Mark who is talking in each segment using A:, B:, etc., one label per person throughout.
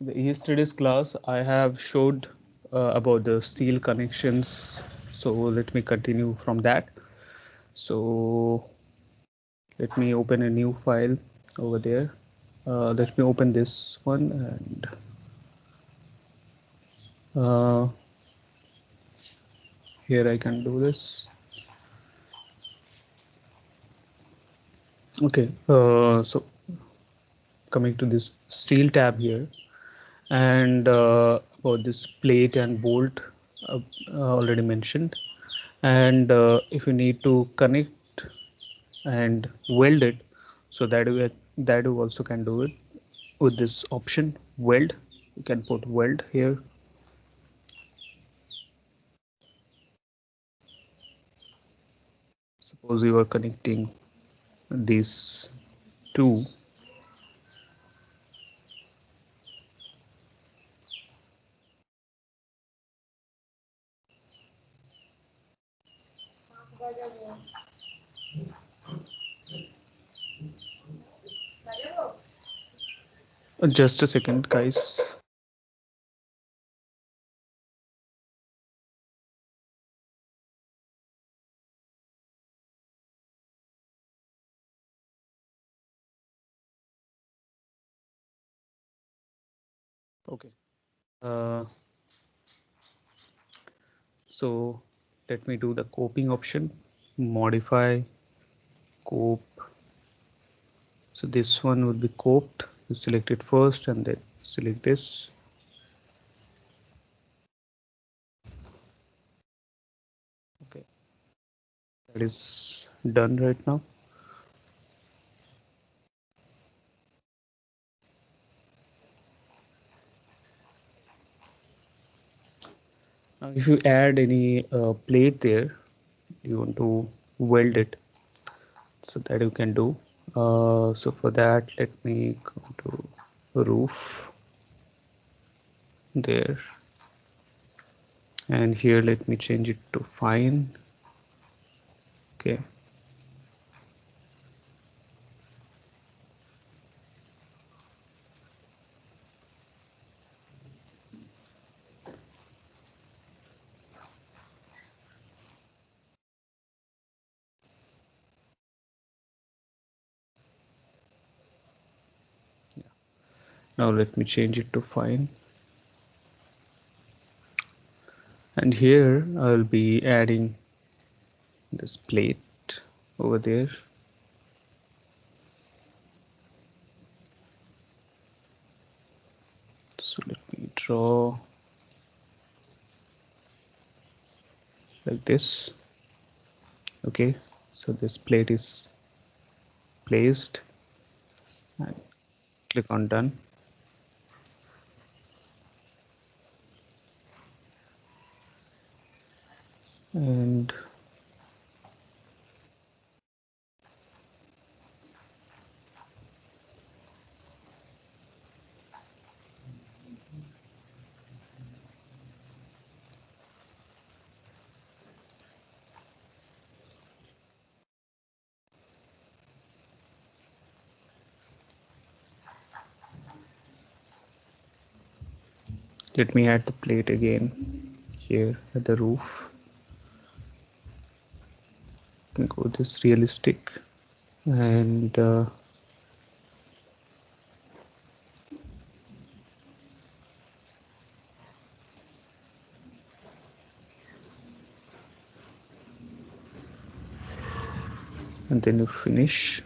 A: the yesterday's class, I have showed about the steel connections. So let me continue from that. So let me open a new file over there. Let me open this one, and uh, here I can do this. Okay, so coming to this steel tab here, and about this plate and bolt, uh, already mentioned. And if you need to connect and weld it, so that you also can do it with this option weld. You can put weld here. Suppose you are connecting these two. Just a second, guys. Okay, uh, so let me do the coping option. Modify cope. So this one would be coped. You select it first and then select this. Okay, that is done right now. Now if you add any plate there, you want to weld it, so that you can do. So for that, let me go to roof there, and here let me change it to fine. Okay, now let me change it to fine, and here I'll be adding this plate over there. So let me draw like this. Okay, so this plate is placed, and click on done. And let me add the plate again here at the roof. You can go this realistic, and then you finish.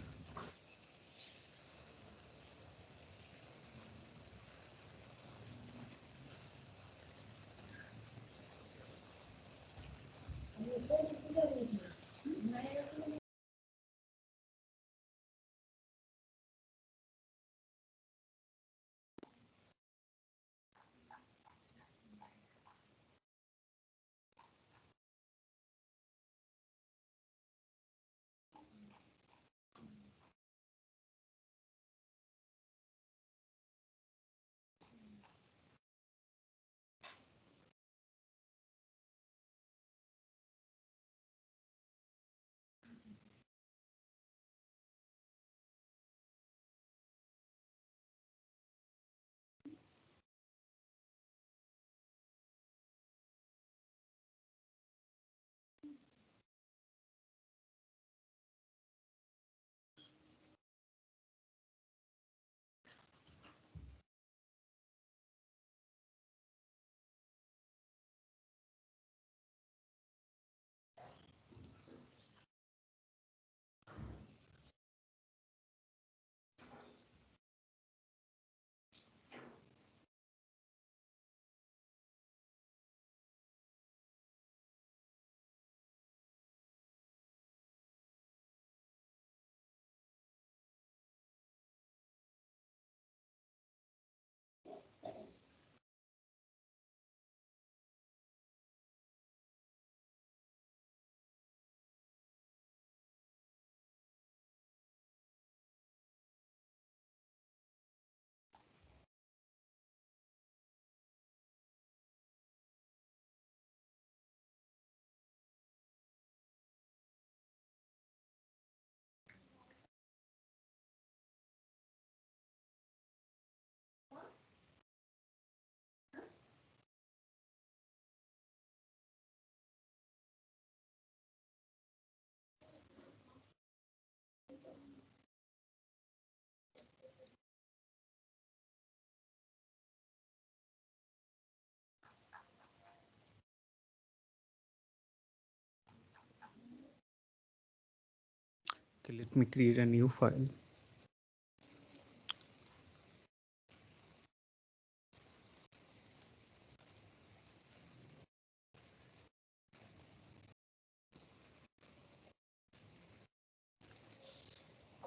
A: Okay, let me create a new file.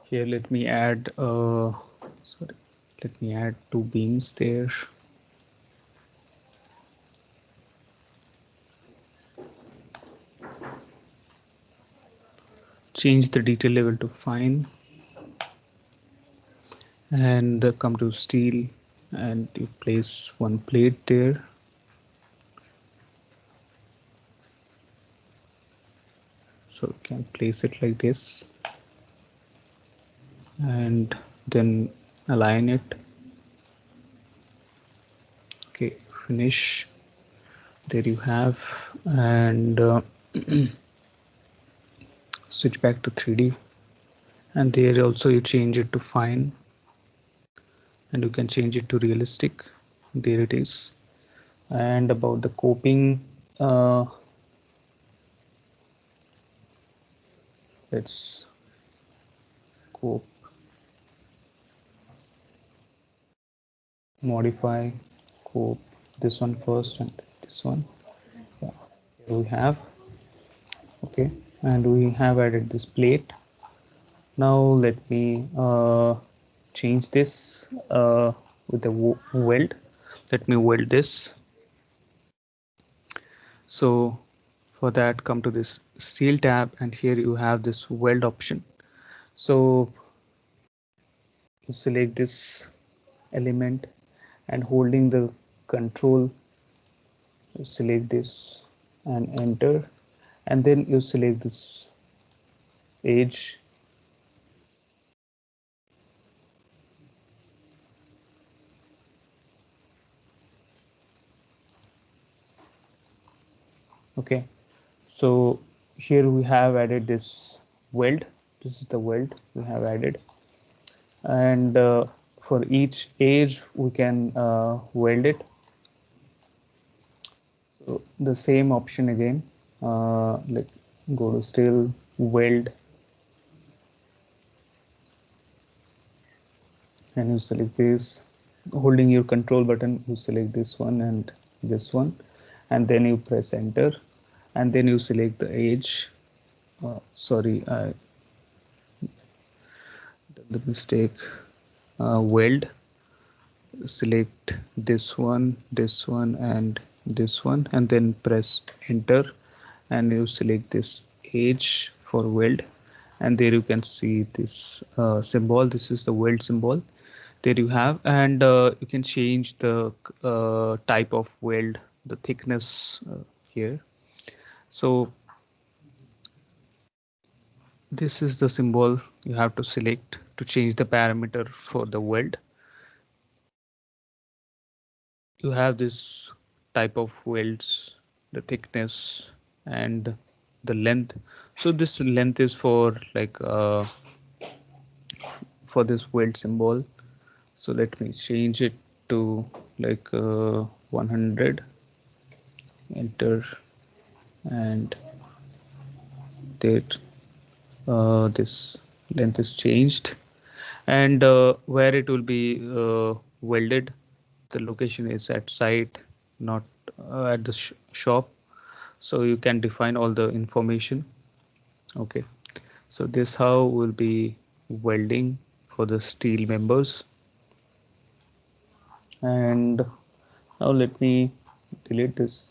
A: Here, let me add, sorry, let me add two beams there. Change the detail level to fine and come to steel and you place one plate there. So you can place it like this and then align it. Okay, finish. There you have, and switch back to 3D, and there also you change it to fine and you can change it to realistic. There it is. And about the coping, let's cope, modify, cope, this one first and this one. Yeah, here we have. Okay, and we have added this plate. Now let me change this with the weld. Let me weld this. So for that, come to this steel tab and here you have this weld option. So you select this element and holding the control, you select this and enter, and then you select this edge. Okay, so here we have added this weld. This is the weld we have added, and for each edge we can weld it. So the same option again, let's go to steel, weld, and you select this. Holding your control button, you select this one and this one, and then you press enter, and then you select the edge. Sorry, I did the mistake. Weld, select this one, and this one, and then press enter, and you select this edge for weld, and there you can see this symbol. This is the weld symbol. There you have, and you can change the type of weld, the thickness here. So this is the symbol you have to select to change the parameter for the weld. You have this type of welds, the thickness and the length. So this length is for like for this weld symbol. So let me change it to like 100, enter, and there this length is changed, and where it will be welded, the location is at site, not at the shop. So you can define all the information. Okay, so this how will be welding for the steel members. And now let me delete this.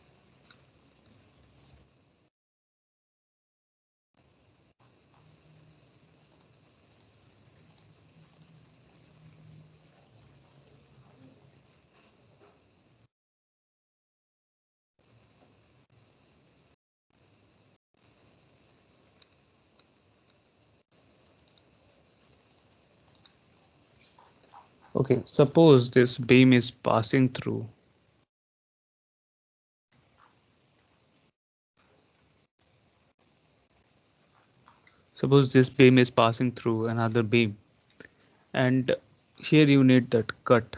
A: Okay, suppose this beam is passing through. Suppose this beam is passing through another beam, and here you need that cut.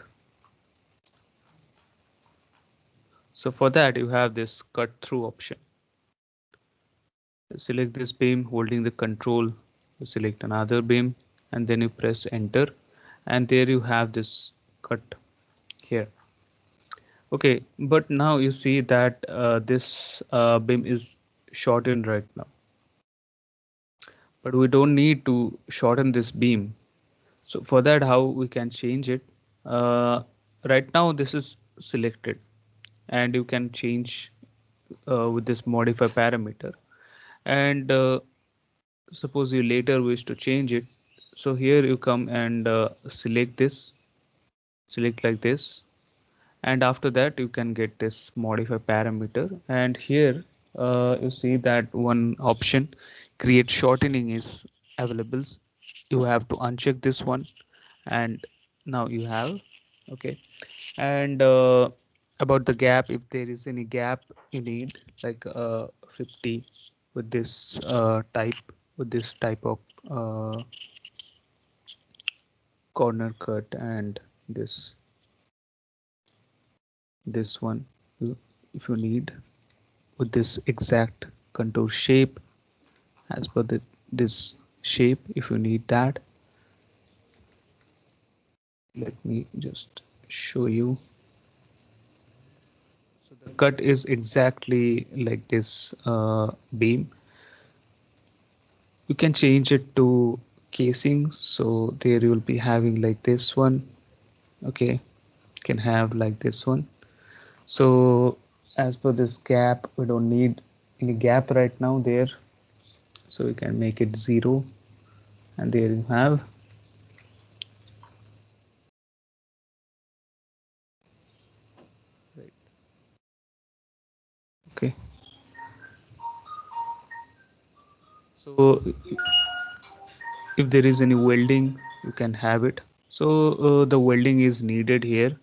A: So for that you have this cut through option. Select this beam holding the control you select another beam, and then you press enter, and there you have this cut here. Okay, but now you see that this beam is shortened right now, but we don't need to shorten this beam. So for that, how we can change it? uh, right now this is selected, and you can change with this modify parameter. And suppose you later wish to change it, so here you come and select like this, and after that you can get this modify parameter. And here you see that one option, create shortening, is available. You have to uncheck this one, and now you have. Okay. And about the gap, if there is any gap you need, like 50 with this type of uh, corner cut, and this one, if you need, with this exact contour shape, as per this shape, if you need that, let me just show you. So the cut is exactly like this beam. You can change it to casing, so there you will be having like this one. Okay, you can have like this one. So as per this gap, we don't need any gap right now there, so you can make it 0, and there you have. Right. Okay, so if there is any welding, you can have it. So the welding is needed here,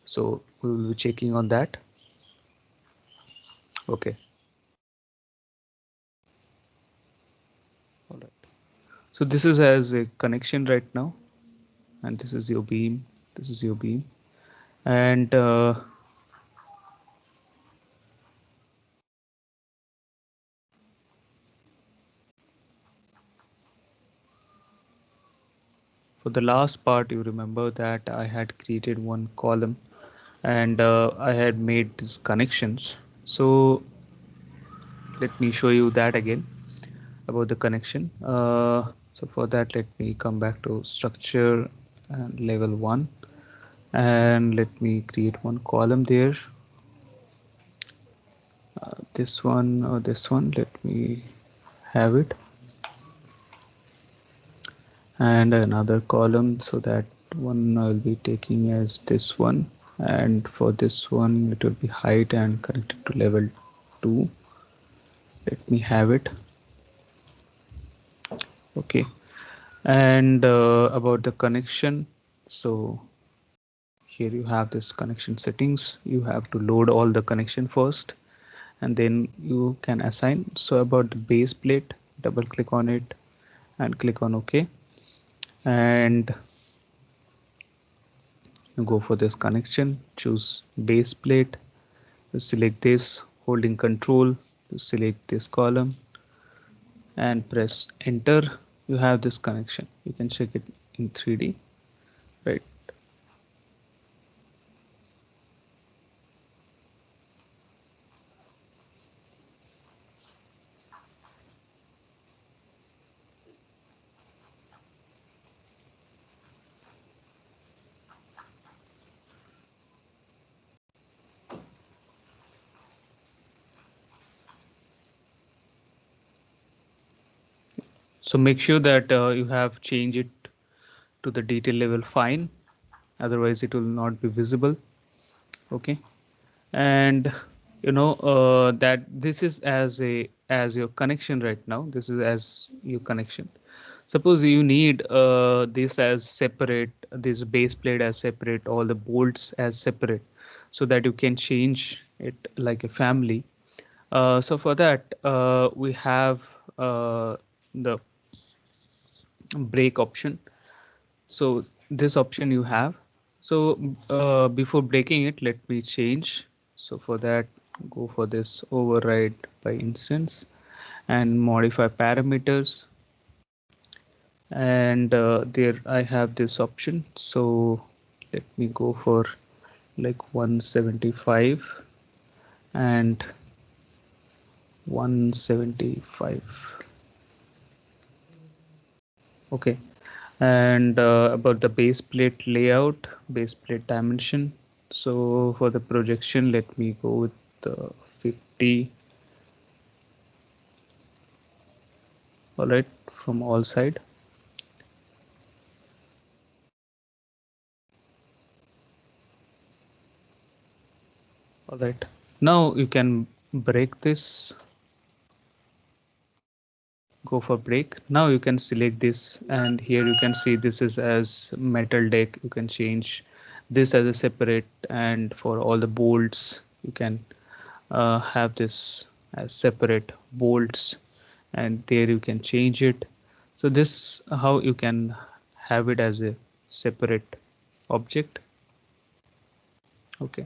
A: so we will be checking on that. Okay, all right. So this is as a connection right now, and this is your beam, this is your beam. And for the last part, you remember that I had created one column, and I had made these connections. So let me show you that again about the connection. So for that, let me come back to structure and level 1, and let me create one column there. This one or this one, let me have it, and another column, so that one I will be taking as this one, and for this one it will be height and connected to level 2. Let me have it. Okay. And about the connection, so here you have this connection settings. You have to load all the connection first, and then you can assign. So about the base plate, double click on it and click on OK, and you go for this connection, choose base plate, you select this, holding control to select this column, and press enter. You have this connection. You can check it in 3D, right? So make sure that you have changed it to the detail level fine, otherwise it will not be visible. Okay. And that this is as your connection right now, this is as your connection. Suppose you need this as separate, this base plate as separate, all the bolts as separate, so that you can change it like a family. So for that we have the break option. So this option you have. So before breaking it, let me change. So for that, go for this override by instance and modify parameters. and there I have this option. So let me go for like 175 and 175. Okay, and about the base plate layout, base plate dimension. So for the projection, let me go with 50. All right, from all side. All right, now you can break this, go for break. Now you can select this, and here you can see this is as metal deck. You can change this as a separate, and for all the bolts you can have this as separate bolts, and there you can change it. So this how you can have it as a separate object. Okay,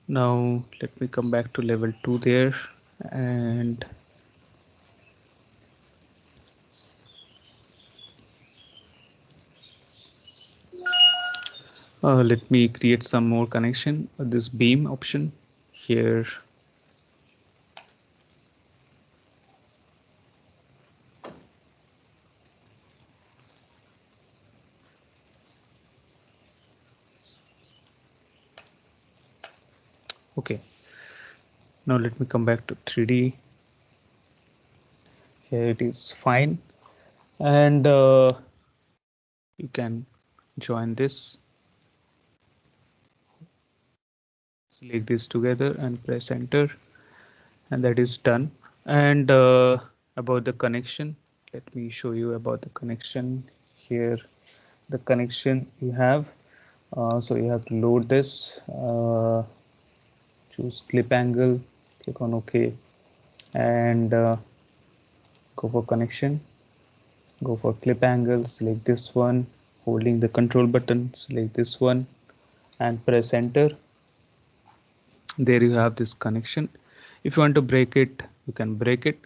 A: now let me come back to level 2 there, and let me create some more connection. This beam option here. Okay, now let me come back to 3D. Here it is fine, and you can join this, select this together and press enter, and that is done. And about the connection, let me show you about the connection here. The connection you have, so you have to load this, choose clip angle, click on OK, and go for connection, go for clip angle, select this one, holding the control button, select this one and press enter. There you have this connection. If you want to break it, you can break it.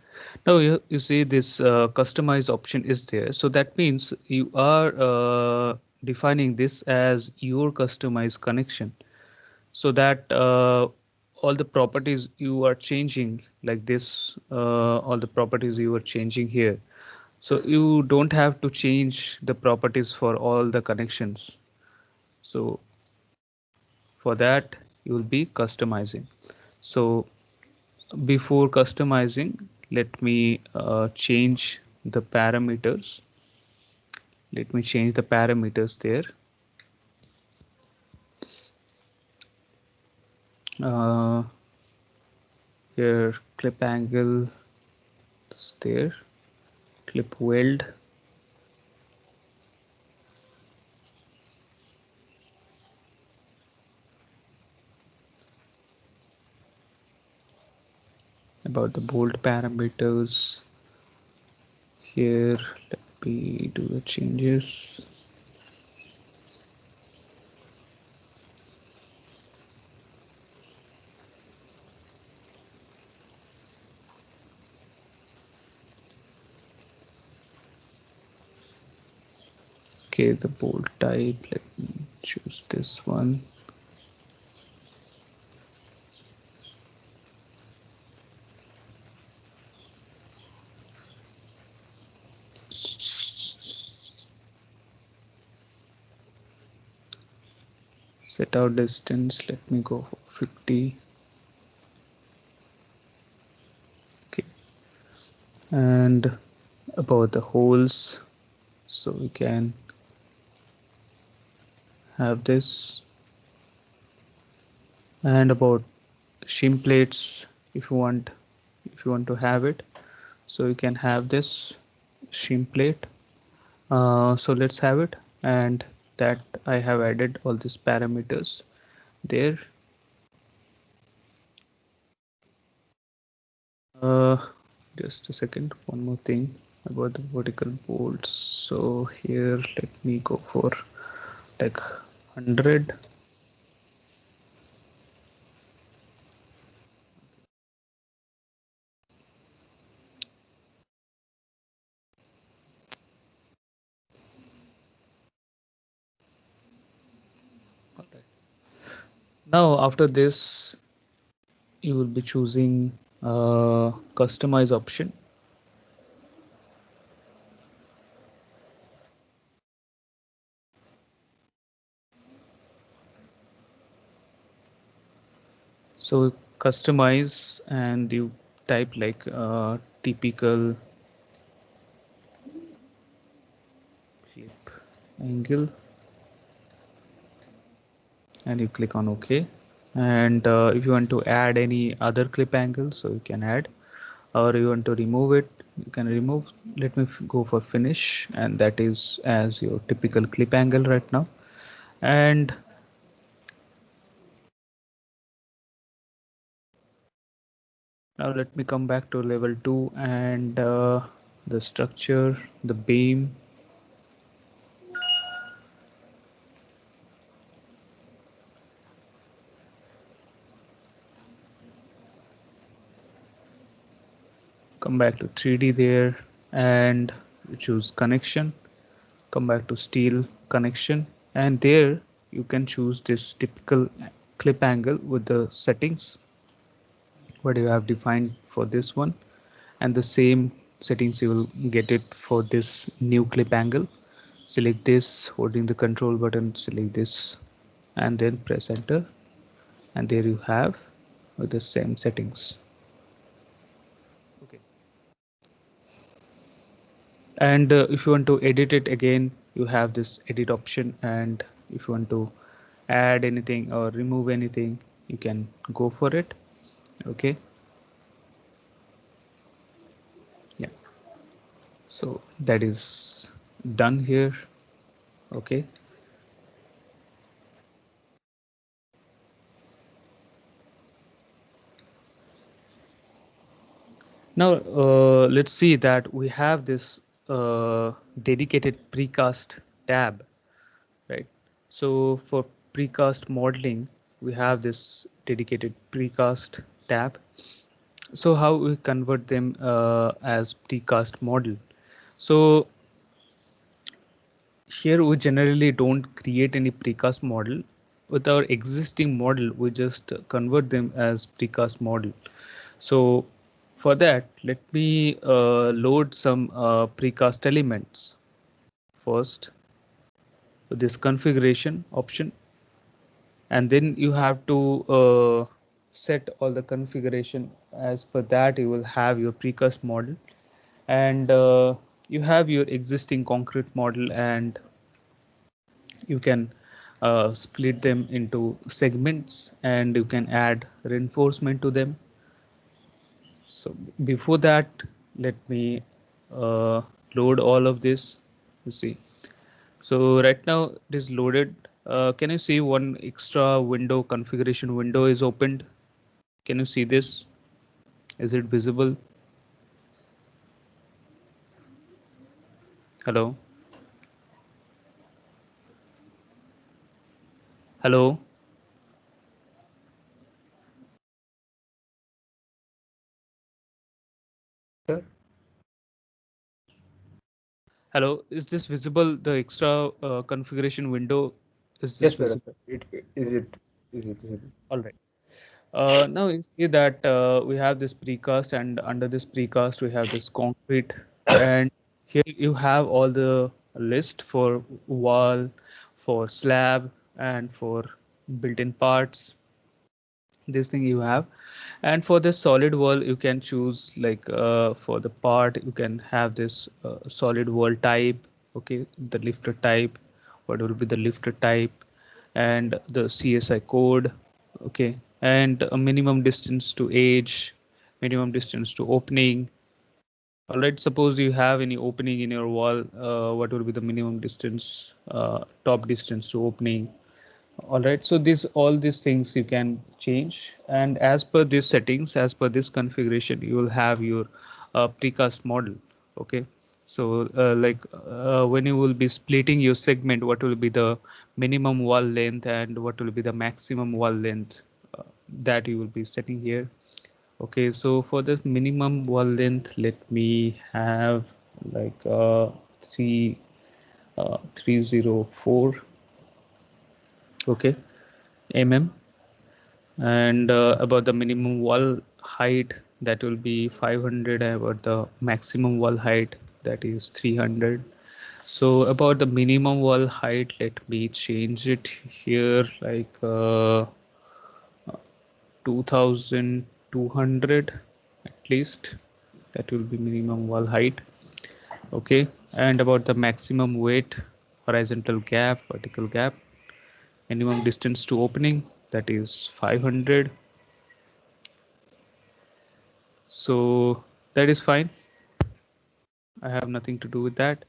A: Now you see this customize option is there, so that means you are defining this as your customized connection, so that all the properties you are changing like this, all the properties you are changing here, so you don't have to change the properties for all the connections. So for that you will be customizing. So before customizing, let me change the parameters. Let me change the parameters there. uh, Here clip angle is there, clip weld, about the bolt parameters. Here let me do the changes. Okay, the bolt type, let me choose this one. Set out distance, let me go for 50. Okay, and about the holes, so we can have this. And about shim plates, if you want to have it, so you can have this shim plate. So let's have it, and that I have added all these parameters there. uh, just a second, one more thing about the vertical bolts. So here let me go for like 100. Now after this, you will be choosing customize option. So customize and you type like typical clip angle and you click on OK. And if you want to add any other clip angle, so you can add, or you want to remove it, you can remove. Let me go for finish, and that is as your typical clip angle right now. And now let me come back to level 2 and the structure, the beam. Come back to 3D there and choose connection. Come back to steel connection, and there you can choose this typical clip angle with the settings what you have defined for this one, and the same settings you will get it for this new clip angle. Select this, holding the control button, select this and then press enter, and there you have with the same settings. Okay. And if you want to edit it again, you have this edit option, and if you want to add anything or remove anything, you can go for it. Okay. Yeah, so that is done here. Okay. Now let's see that we have this dedicated precast tab, right? So for precast modeling, we have this dedicated precast tab. So how we convert them as precast model? So here we generally don't create any precast model. With our existing model, we just convert them as precast model. So for that, let me load some precast elements first with this configuration option, and then you have to set all the configuration. As per that, you will have your precast model, and you have your existing concrete model, and you can split them into segments, and you can add reinforcement to them. So before that, let me uh, load all of this. You see, so right now it is loaded. Can you see one extra window, configuration window is opened? Can you see this? Is it visible? Hello? Hello? Sir? Hello? Is this visible? The extra configuration window, is this
B: Yes, sir. Yes,
A: visible?
B: sir. Is it visible?
A: All right. Now you see that we have this precast, and under this precast we have this concrete, and here you have all the list for wall, for slab, and for built-in parts. This thing you have, and for the solid wall you can choose like for the part you can have this solid wall type. Okay, the lifter type, what will be the lifter type, and the CSI code. Okay, and a minimum distance to edge, minimum distance to opening. All right, suppose you have any opening in your wall, what will be the minimum distance, top distance to opening. All right, so this all these things you can change, and as per these settings, as per this configuration, you will have your precast model. Okay, So when you will be splitting your segment, what will be the minimum wall length and what will be the maximum wall length that you will be setting here. Okay, so for the minimum wall length, let me have like 304, okay, mm. And about the minimum wall height, that will be 500. About the maximum wall height, that is 300. So about the minimum wall height, let me change it here like 2200 at least. That will be minimum wall height. Okay, and about the maximum weight, horizontal gap, vertical gap, minimum distance to opening, that is 500. So that is fine. I have nothing to do with that.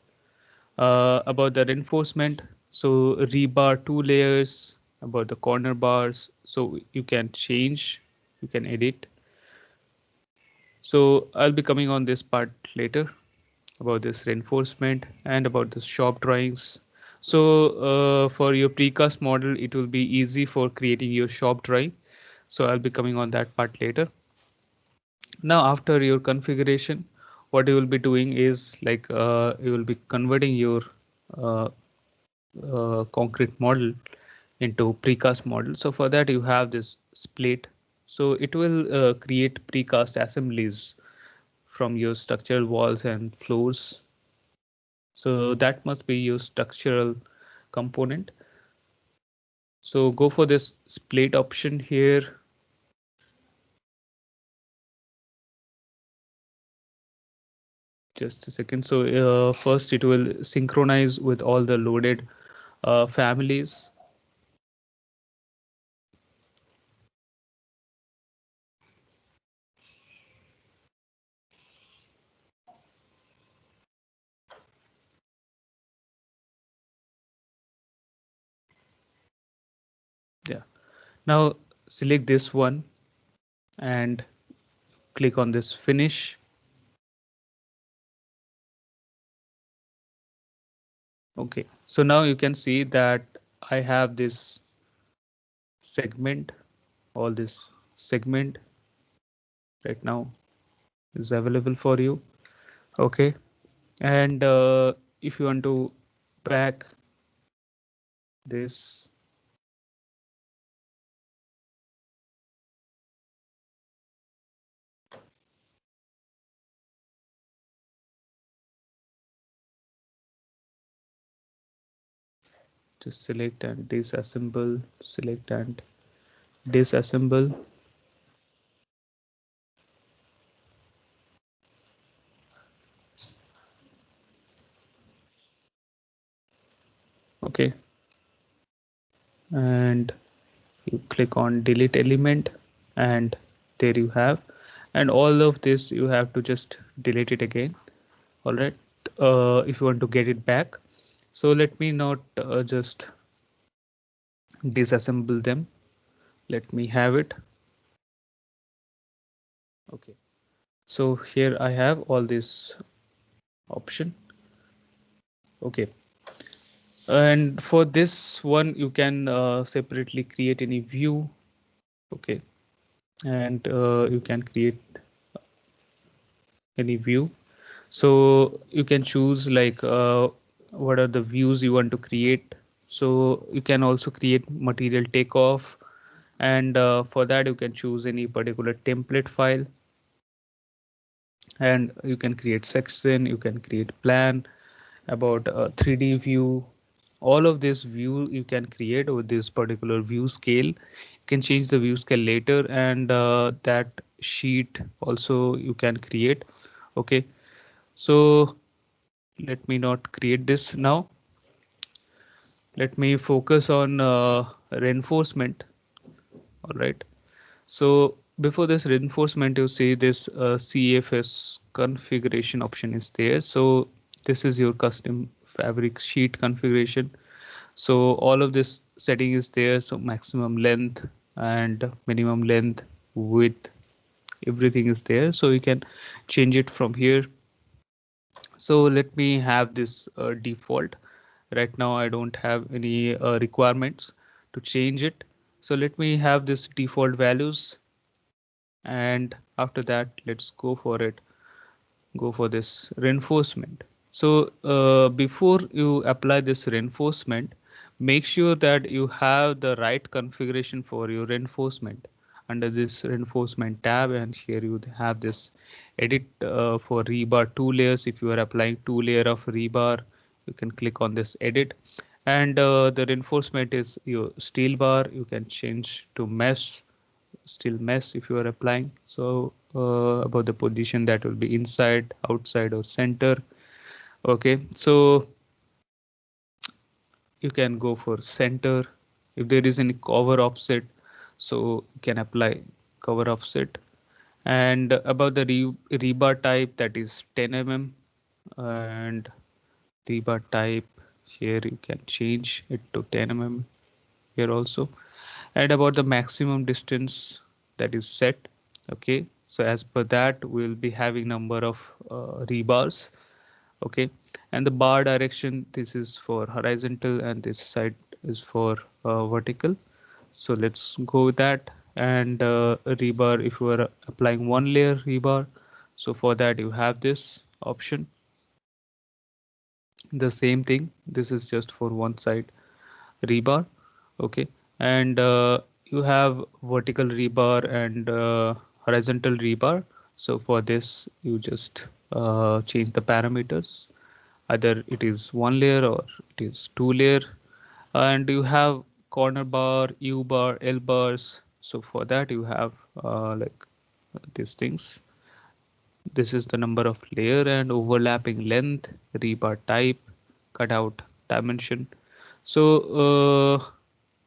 A: About the reinforcement, so rebar 2 layers. About the corner bars, so you can change, you can edit. So I'll be coming on this part later about this reinforcement and about the shop drawings. So for your precast model, it will be easy for creating your shop drawing. So I'll be coming on that part later. Now after your configuration, what you will be doing is like you will be converting your uh, concrete model into precast model. So for that you have this split. So it will create precast assemblies from your structural walls and floors. So that must be your structural component. So go for this split option here. Just a second. So first it will synchronize with all the loaded families. Yeah. Now select this one and click on this finish. Okay, so now you can see that I have this segment, all this segment right now is available for you. Okay, and if you want to back this, just select and disassemble, select and disassemble. Okay, and you click on delete element, and there you have. And all of this you have to just delete it again. All right, if you want to get it back. So let me not just disassemble them. Let me have it. Okay, so here I have all this option. Okay, and for this one you can separately create any view. Okay, and you can create any view. So you can choose like what are the views you want to create. So you can also create material takeoff, and for that you can choose any particular template file, and you can create section, you can create plan about a 3D view. All of this view you can create with this particular view scale. You can change the view scale later, and that sheet also you can create. Okay, so let me not create this now. Let me focus on reinforcement. All right, so before this reinforcement, you see this CFS configuration option is there. So this is your custom fabric sheet configuration. So all of this setting is there. So maximum length and minimum length, width, everything is there. So you can change it from here. So let me have this default. Right now I don't have any requirements to change it. So let me have this default values, and after that let's go for this reinforcement. So before you apply this reinforcement, make sure that you have the right configuration for your reinforcement under this reinforcement tab, and here you have this edit for rebar two layers. If you are applying two layer of rebar, you can click on this edit, and the reinforcement is your steel bar. You can change to mesh, still mesh if you are applying. So about the position, that will be inside, outside, or center. Okay, so you can go for center. If there is any cover offset, so you can apply cover offset. And about the rebar type, that is 10 mm. And rebar type, here you can change it to 10 mm here also. And about the maximum distance, that is set. Okay, so as per that we'll be having number of rebars. Okay, and the bar direction, this is for horizontal and this side is for vertical. So let's go with that. And rebar, if you are applying one layer rebar, so for that you have this option. The same thing, this is just for one side rebar. Okay, and you have vertical rebar and horizontal rebar. So for this you just change the parameters, either it is one layer or it is two layer. And you have corner bar, u bar, l bars. So for that you have like these things. This is the number of layer and overlapping length, rebar type, cutout dimension. So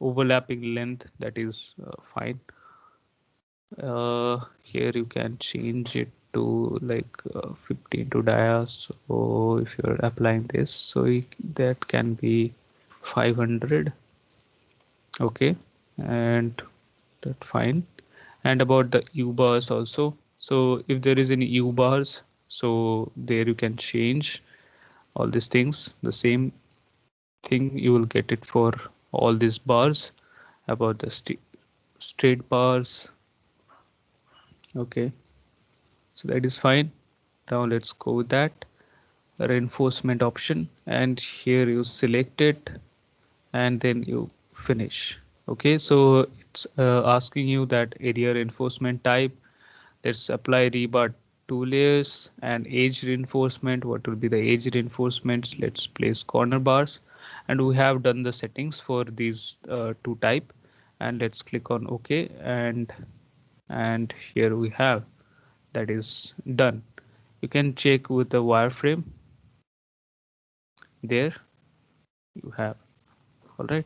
A: overlapping length, that is fine. Here you can change it to like 15 to dia. So if you're applying this, so that can be 500. Okay, and that fine. And about the u bars also, so if there is any u bars, so there you can change all these things. The same thing you will get it for all these bars. About the straight bars. Okay, so that is fine. Now let's go with that reinforcement option, and here you select it and then you finish. Okay, so it's asking you that area reinforcement type. Let's apply rebar two layers. And edge reinforcement, what will be the edge reinforcements? Let's place corner bars, and we have done the settings for these two type. And let's click on OK, and here we have that is done. You can check with the wireframe. There you have. All right,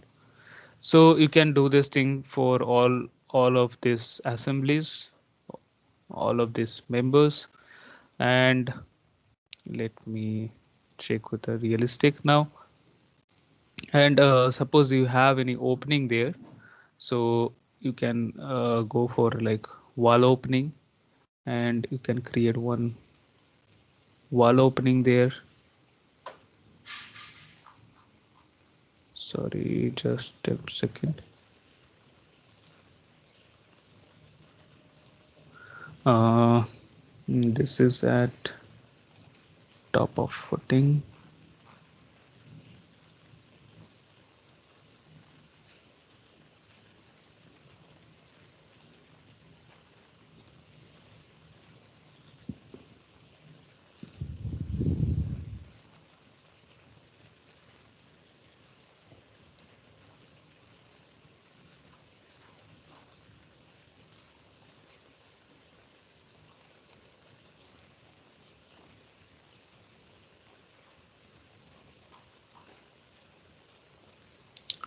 A: so you can do this thing for all of these assemblies, all of these members. And let me check with the realistic now. And suppose you have any opening there, so you can go for like wall opening, and you can create one wall opening there. Sorry, just a second. uh, this is at top of footing.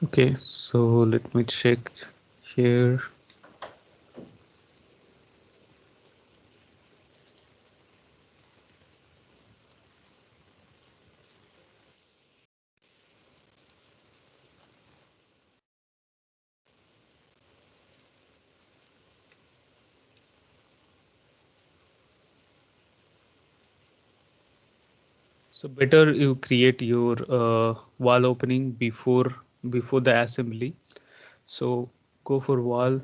A: Okay, so let me check here. So better you create your wall opening before the assembly. So go for wall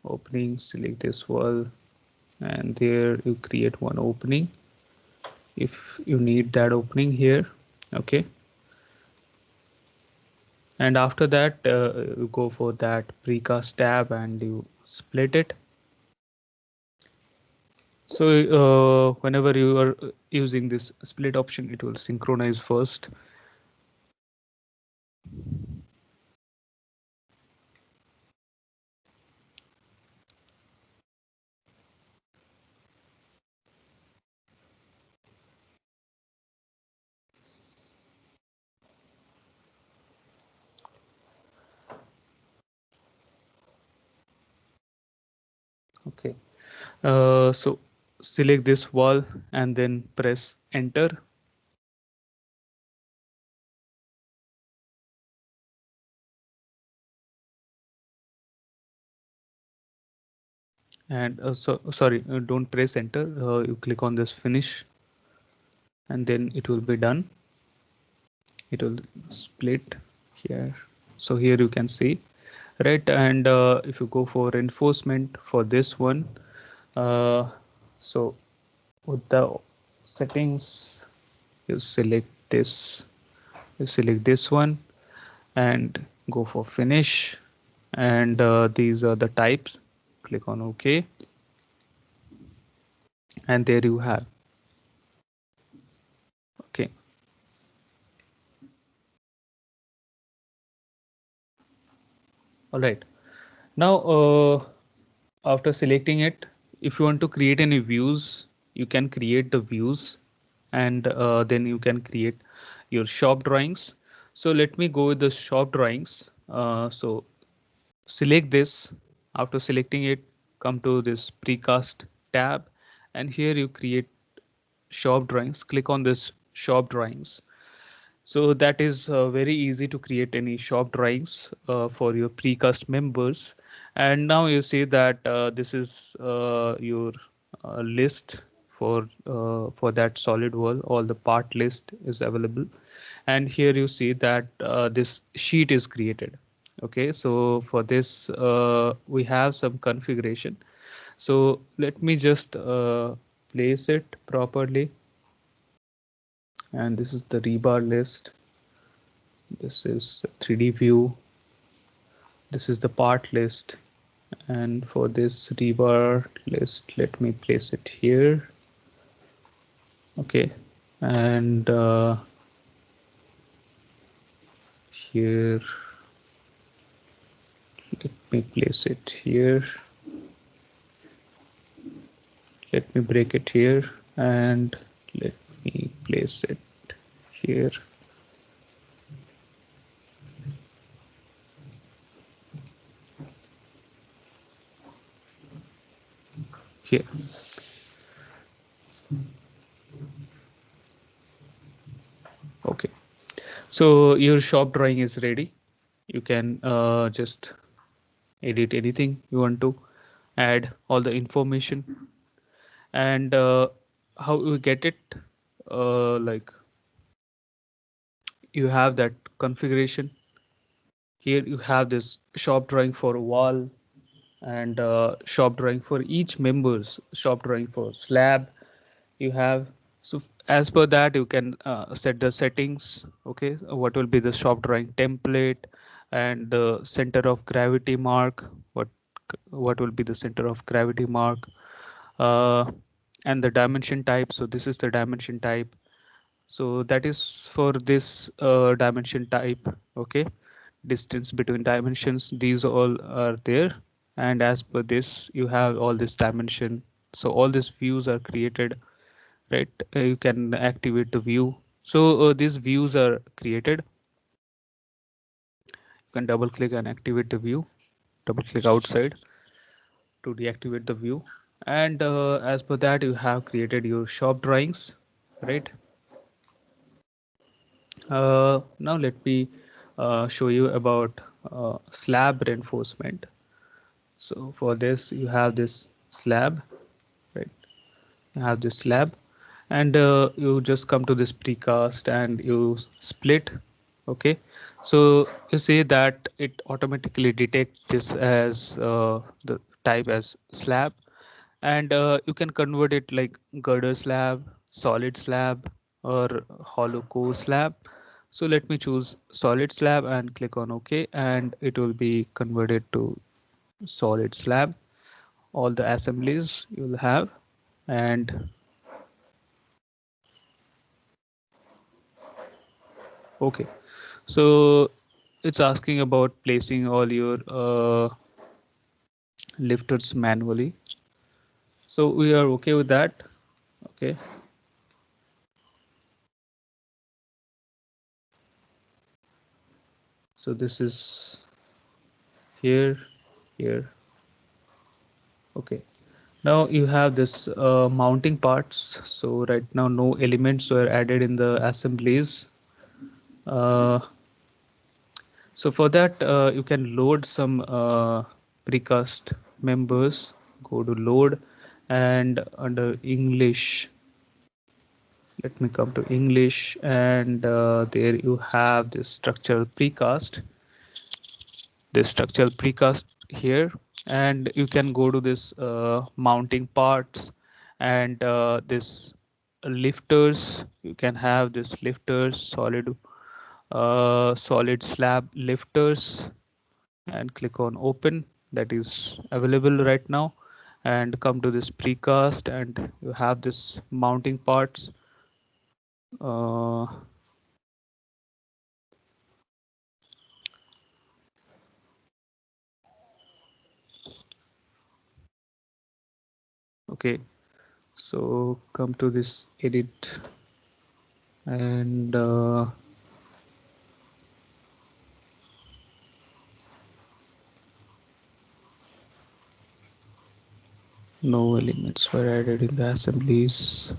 A: opening, select this wall, and there you create one opening if you need that opening here. Okay, and after that you go for that precast tab and you split it. So whenever you are using this split option, it will synchronize first. Okay, so select this wall and then press enter. And sorry, don't press enter. You click on this finish and then it will be done. It will split here. So here you can see, right? And if you go for reinforcement for this one, uh, so with the settings, you select this, you select this one and go for finish. And these are the types. Click on OK, and there you have. Okay. All right. Now, after selecting it, if you want to create any views, you can create the views, and then you can create your shop drawings. So let me go with the shop drawings. So select this. After selecting it, come to this precast tab, and here you create shop drawings. Click on this shop drawings. So that is very easy to create any shop drawings for your precast members. And now you see that this is your list for that solid wall. All the part list is available, and here you see that this sheet is created. Okay, so for this we have some configuration. So let me just place it properly, and this is the rebar list. This is 3D view. This is the part list. And for this rebar list, let me place it here. Okay. And here, let me place it here. Let me break it here and let me place it here. Here. Okay. So your shop drawing is ready. You can just edit anything you want to, add all the information, and how you get it, like you have that configuration. Here you have this shop drawing for a wall, and shop drawing for each members, shop drawing for slab you have. So as per that you can set the settings. Okay, what will be the shop drawing template, and the center of gravity mark, what will be the center of gravity mark, uh, and the dimension type. So this is the dimension type. So that is for this dimension type. Okay, distance between dimensions, these all are there. And as per this you have all this dimension. So all these views are created, right? You can activate the view. So these views are created. You can double click and activate the view, double click outside to deactivate the view. And as per that you have created your shop drawings, right? Now let me show you about slab reinforcement. So for this you have this slab, right? You have this slab, and you just come to this precast and you split. Okay, so you see that it automatically detects this as the type as slab, and you can convert it like girder slab, solid slab, or hollow core slab. So let me choose solid slab and click on OK, and it will be converted to solid slab, all the assemblies you'll have. And okay, so it's asking about placing all your lifters manually, so we are okay with that. Okay, so this is here, here. Okay, now you have this mounting parts. So right now no elements were added in the assemblies. uh, so for that you can load some precast members. Go to load, and under English, let me come to English, and there you have this structural precast, this structural precast here, and you can go to this mounting parts, and this lifters. You can have this lifters, solid slab lifters, and click on open. That is available right now, and come to this precast, and you have this mounting parts. uh, okay, so come to this edit, and no elements were added in the assemblies.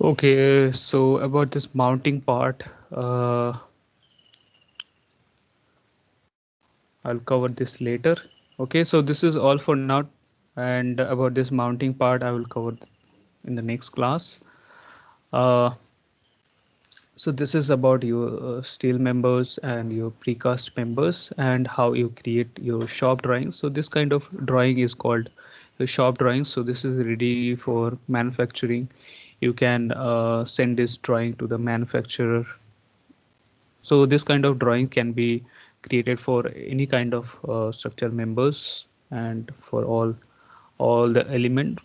A: Okay, so about this mounting part, I'll cover this later. Okay, so this is all for now, and about this mounting part, I will cover in the next class. Uh, so this is about your steel members and your precast members and how you create your shop drawings. So this kind of drawing is called the shop drawing. So this is ready for manufacturing. You can send this drawing to the manufacturer. So this kind of drawing can be created for any kind of structural members, and for all the element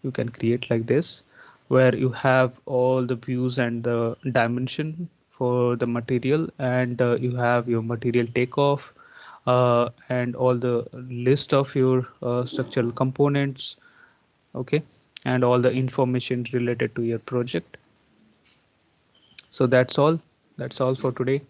A: you can create like this, where you have all the views and the dimension for the material, and you have your material takeoff, and all the list of your structural components. Okay, and all the information related to your project. So that's all for today.